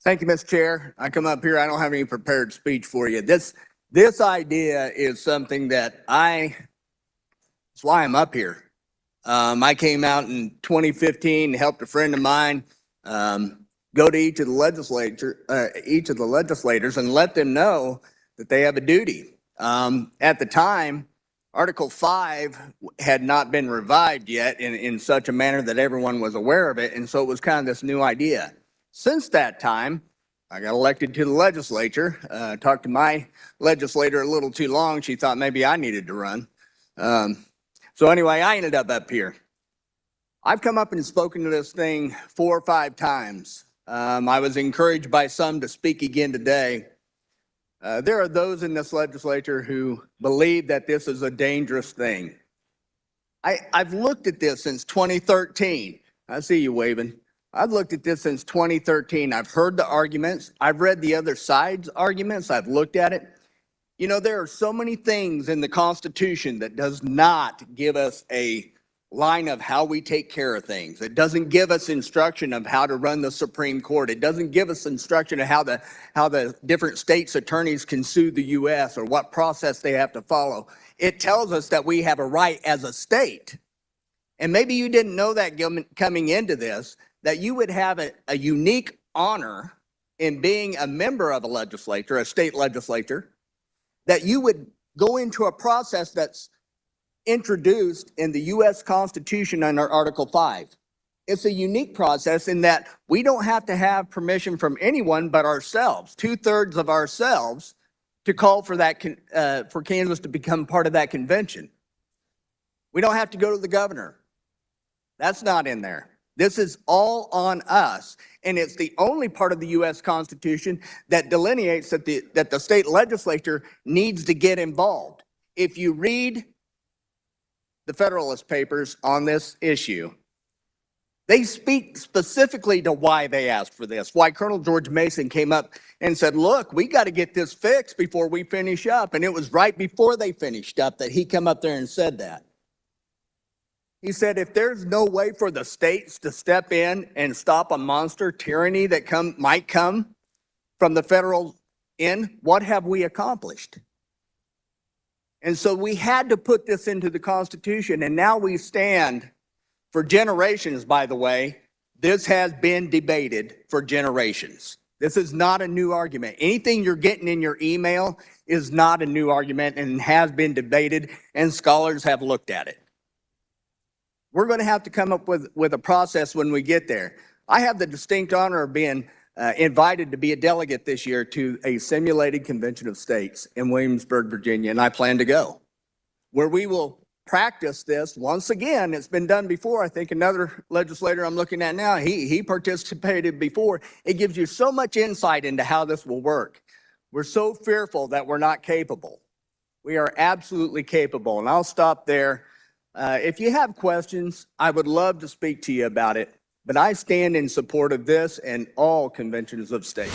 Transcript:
Thank you, Mr. Chair. I come up here, I don't have any prepared speech for you. This idea is something that it's why I'm up here. I came out in 2015, helped a friend of mine go to each of the legislators and let them know that they have a duty. At the time, Article 5 had not been revived yet in such a manner that everyone was aware of it, and so it was kind of this new idea. Since that time, I got elected to the legislature, talked to my legislator a little too long. She thought maybe I needed to run. So anyway, I ended up here. I've come up and spoken to this thing 4 or 5 times. I was encouraged by some to speak again today. There are those in this legislature who believe that this is a dangerous thing. I've looked at this since 2013. I see you waving. I've looked at this since 2013. I've heard the arguments. I've read the other side's arguments. I've looked at it. You know, there are so many things in the Constitution that does not give us a line of how we take care of things. It doesn't give us instruction of how to run the Supreme Court. It doesn't give us instruction of how the different states' attorneys can sue the U.S. or what process they have to follow. It tells us that we have a right as a state. And maybe you didn't know that coming into this, that you would have a unique honor in being a member of a legislature, a state legislature, that you would go into a process that's introduced in the U.S. Constitution under Article 5. It's a unique process in that we don't have to have permission from anyone but ourselves, 2/3 of ourselves, to call for that for Kansas to become part of that convention. We don't have to go to the governor. That's not in there. This is all on us, and it's the only part of the U.S. Constitution that delineates that the state legislature needs to get involved. If you read the Federalist Papers on this issue, they speak specifically to why they asked for this, why Colonel George Mason came up and said, look, we got to get this fixed before we finish up. And it was right before they finished up that he came up there and said that. He said, if there's no way for the states to step in and stop a monster tyranny that might come from the federal end, what have we accomplished? And so we had to put this into the Constitution, and now we stand for generations, by the way. This has been debated for generations. This is not a new argument. Anything you're getting in your email is not a new argument and has been debated, and scholars have looked at it. We're going to have to come up with a process when we get there. I have the distinct honor of being invited to be a delegate this year to a simulated convention of states in Williamsburg, Virginia, and I plan to go, where we will practice this once again. It's been done before. I think another legislator I'm looking at now, he participated before. It gives you so much insight into how this will work. We're so fearful that we're not capable. We are absolutely capable, and I'll stop there. If you have questions, I would love to speak to you about it, but I stand in support of this and all conventions of states.